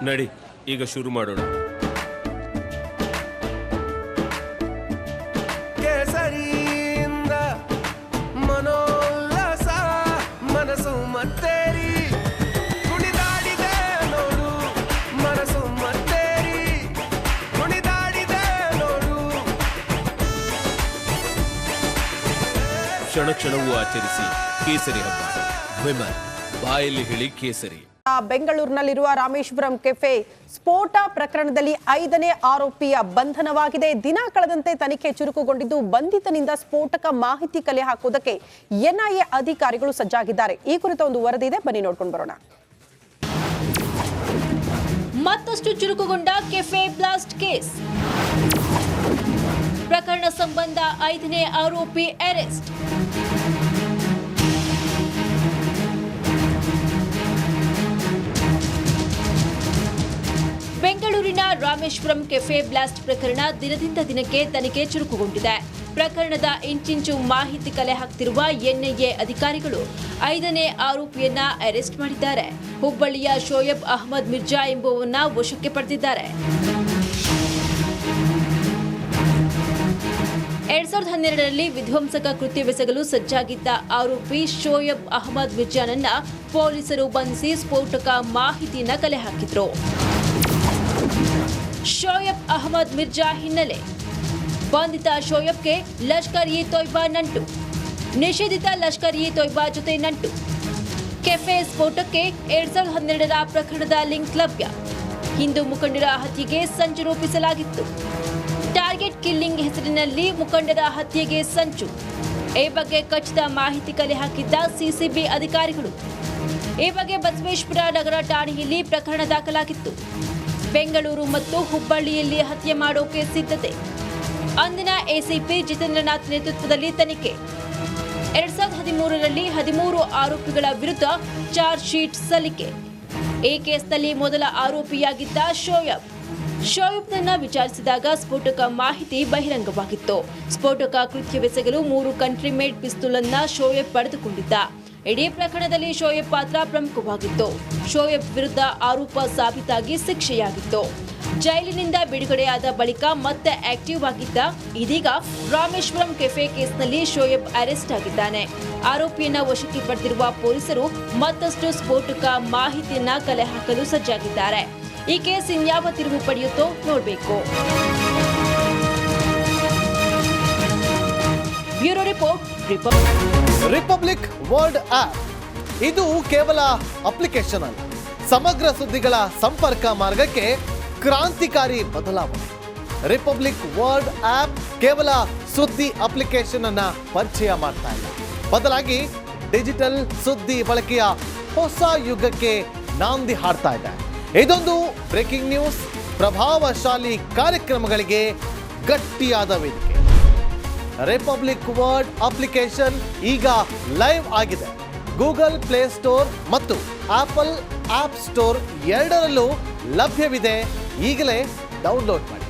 ನಡಿ ಈಗ ಶುರು ಮಾಡೋಣ. ಕೇಸರಿಯಿಂದ ಮನೋಲ್ಲಾಸ ಮನಸ್ಸು ಮತ್ತೇರಿ ಕುಣಿದಾಡಿದೆ ನೋಡು, ಮನಸ್ಸು ಮತ್ತೇರಿ ಕುಣಿದಾಡಿದೆ ನೋಡು. ಕ್ಷಣ ಕ್ಷಣವೂ ಆಚರಿಸಿ ಕೇಸರಿ ಹಬ್ಬ. ವಿಮಲ್ ಬಾಯಲ್ಲಿ ಹೇಳಿ ಕೇಸರಿ. ಬೆಂಗಳೂರಿನಲ್ಲಿರುವ ರಾಮೇಶ್ವರಂ ಕೆಫೆ ಸ್ಫೋಟ ಪ್ರಕರಣದಲ್ಲಿ 5ನೇ ಆರೋಪಿಯ ಬಂಧನವಾಗಿದೆ. ದಿನ ಕಳೆದಂತೆ ತನಿಖೆ ಚುರುಕುಗೊಂಡಿದ್ದು ಬಂಧಿತನಿಂದ ಸ್ಫೋಟಕ ಮಾಹಿತಿ ಕಲೆ ಹಾಕುವುದಕ್ಕೆ ಎನ್ಐಎ ಅಧಿಕಾರಿಗಳು ಸಜ್ಜಾಗಿದ್ದಾರೆ. ಈ ಕುರಿತ ಒಂದು ವರದಿ ಇದೆ, ಬನ್ನಿ ನೋಡ್ಕೊಂಡು ಬರೋಣ. ಮತ್ತಷ್ಟು ಚುರುಕುಗೊಂಡ ಕೆಫೆ ಬ್ಲಾಸ್ಟ್ ಕೇಸ್ ಪ್ರಕರಣ ಸಂಬಂಧ 5ನೇ ಆರೋಪಿ ಅರೆಸ್ಟ್. ಬೆಂಗಳೂರಿನ ರಾಮೇಶ್ವರಂ ಕೆಫೆ ಬ್ಲಾಸ್ಟ್ ಪ್ರಕರಣ ದಿನದಿಂದ ದಿನಕ್ಕೆ ತನಿಖೆ ಚುರುಕುಗೊಂಡಿದೆ. ಪ್ರಕರಣದ ಇಂಚಿಂಚು ಮಾಹಿತಿ ಕಲೆ ಹಾಕ್ತಿರುವ ಎನ್ಐಎ ಅಧಿಕಾರಿಗಳು 5ನೇ ಆರೋಪಿಯನ್ನ ಅರೆಸ್ಟ್ ಮಾಡಿದ್ದಾರೆ. ಹುಬ್ಬಳ್ಳಿಯ ಶೋಯಬ್ ಅಹಮದ್ ಮಿರ್ಜಾ ಎಂಬುವನ್ನ ವಶಕ್ಕೆ ಪಡೆದಿದ್ದಾರೆ. 2012ರಲ್ಲಿ ವಿಧ್ವಂಸಕ ಕೃತ್ಯವೆಸಗಲು ಸಜ್ಜಾಗಿದ್ದ ಆರೋಪಿ ಶೋಯಬ್ ಅಹಮದ್ ಮಿರ್ಜಾನನ್ನ ಪೊಲೀಸರು ಬಂಧಿಸಿ ಸ್ಫೋಟಕ ಮಾಹಿತಿಯನ್ನ ಕಲೆ ಹಾಕಿದ್ರು. ಶೋಯಬ್ ಅಹಮದ್ ಮಿರ್ಜಾ ಹಿನ್ನೆಲೆ ಬಂಧಿತ ಶೋಯಬ್ಗೆ ಲಷ್ಕರ್ ಇ ತೊಯ್ಬಾ ನಂಟು, ನಿಷೇಧಿತ ಲಷ್ಕರ್ ಇ ತೊಯ್ಬಾ ಜೊತೆ ನಂಟು. ಕೆಫೆ ಸ್ಫೋಟಕ್ಕೆ 2012ರ ಪ್ರಕರಣದ ಲಿಂಕ್ ಲಭ್ಯ. ಹಿಂದೂ ಮುಖಂಡರ ಹತ್ಯೆಗೆ ಸಂಚು ರೂಪಿಸಲಾಗಿತ್ತು. ಟಾರ್ಗೆಟ್ ಕಿಲ್ಲಿಂಗ್ ಹೆಸರಿನಲ್ಲಿ ಮುಖಂಡರ ಹತ್ಯೆಗೆ ಸಂಚು. ಈ ಬಗ್ಗೆ ಖಚಿತ ಮಾಹಿತಿ ಕಲೆ ಹಾಕಿದ್ದ ಸಿಸಿಬಿ ಅಧಿಕಾರಿಗಳು. ಈ ಬಗ್ಗೆ ಬಸವೇಶ್ವರ ನಗರ ಠಾಣೆಯಲ್ಲಿ ಪ್ರಕರಣ ದಾಖಲಾಗಿತ್ತು. ಬೆಂಗಳೂರು ಮತ್ತು ಹುಬ್ಬಳ್ಳಿಯಲ್ಲಿ ಹತ್ಯೆ ಮಾಡೋಕೆ ಸಿದ್ಧತೆ. ಅಂದಿನ ಎಸಿಪಿ ಜಿತೇಂದ್ರನಾಥ್ ನೇತೃತ್ವದಲ್ಲಿ ತನಿಖೆ. 2013ರಲ್ಲಿ 13 ಆರೋಪಿಗಳ ವಿರುದ್ಧ ಚಾರ್ಜ್ ಶೀಟ್ ಸಲ್ಲಿಕೆ. ಈ ಕೇಸ್ನಲ್ಲಿ ಮೊದಲ ಆರೋಪಿಯಾಗಿದ್ದ ಶೋಯಬ್ನನ್ನ ವಿಚಾರಿಸಿದಾಗ ಸ್ಫೋಟಕ ಮಾಹಿತಿ ಬಹಿರಂಗವಾಗಿತ್ತು. ಸ್ಫೋಟಕ ಕೃತ್ಯವೆಸಗಲು 3 ಕಂಟ್ರಿ ಮೇಡ್ ಪಿಸ್ತೂಲ್ ಅನ್ನ ಶೋಯಬ್ ಪಡೆದುಕೊಂಡಿದ್ದ. ಇಡೀ ಪ್ರಕರಣದಲ್ಲಿ ಶೋಯಬ್ ಪಾತ್ರ ಪ್ರಮುಖವಾಗಿತ್ತು. ಶೋಯಬ್ ವಿರುದ್ಧ ಆರೋಪ ಸಾಬೀತಾಗಿ ಶಿಕ್ಷೆಯಾಗಿತ್ತು. ಜೈಲಿನಿಂದ ಬಿಡುಗಡೆಯಾದ ಬಳಿಕ ಮತ್ತೆ ಆಕ್ಟಿವ್ ಆಗಿದ್ದ. ಇದೀಗ ರಾಮೇಶ್ವರಂ ಕೆಫೆ ಕೇಸ್ನಲ್ಲಿ ಶೋಯಬ್ ಅರೆಸ್ಟ್ ಆಗಿದ್ದಾನೆ. ಆರೋಪಿಯನ್ನ ವಶಕ್ಕೆ ಪಡೆದಿರುವ ಪೊಲೀಸರು ಮತ್ತಷ್ಟು ಸ್ಫೋಟಕ ಮಾಹಿತಿಯನ್ನ ಕಲೆ ಹಾಕಲು ಸಜ್ಜಾಗಿದ್ದಾರೆ. ಈ ಕೇಸ್ ಇನ್ಯಾವ ತಿರುವು ಪಡೆಯುತ್ತೋ ನೋಡಬೇಕು. Bureau report, Republic World app. ಇದು ಕೇವಲ ಅಪ್ಲಿಕೇಶನ್ ಅಲ್ಲ, ಸಮಗ್ರ ಸುದ್ದಿಗಳ ಸಂಪರ್ಕ ಮಾರ್ಗಕ್ಕೆ ಕ್ರಾಂತಿಕಾರಿ ಬದಲಾವಣೆ. ರಿಪಬ್ಲಿಕ್ ವರ್ಲ್ಡ್ ಆಪ್ ಕೇವಲ ಸುದ್ದಿ ಅಪ್ಲಿಕೇಶನ್ ಅನ್ನ ಪರಿಚಯ ಮಾಡ್ತಾ ಇಲ್ಲ, ಬದಲಾಗಿ ಡಿಜಿಟಲ್ ಸುದ್ದಿ ಬಳಕೆಯ ಹೊಸ ಯುಗಕ್ಕೆ ನಾಂದಿ ಹಾಡ್ತಾ ಇದೆ. ಇದೊಂದು ಬ್ರೇಕಿಂಗ್ ನ್ಯೂಸ್, ಪ್ರಭಾವಶಾಲಿ ಕಾರ್ಯಕ್ರಮಗಳಿಗೆ ಗಟ್ಟಿಯಾದ ವೇದಿಕೆ. ರಿಪಬ್ಲಿಕ್ ವರ್ಲ್ಡ್ ಅಪ್ಲಿಕೇಶನ್ ಈಗ ಲೈವ್ ಆಗಿದೆ. ಗೂಗಲ್ ಪ್ಲೇ ಸ್ಟೋರ್ ಮತ್ತು ಆಪಲ್ ಆಪ್ ಸ್ಟೋರ್ ಎರಡರಲ್ಲೂ ಲಭ್ಯವಿದೆ. ಈಗಲೇ ಡೌನ್ಲೋಡ್ ಮಾಡಿ.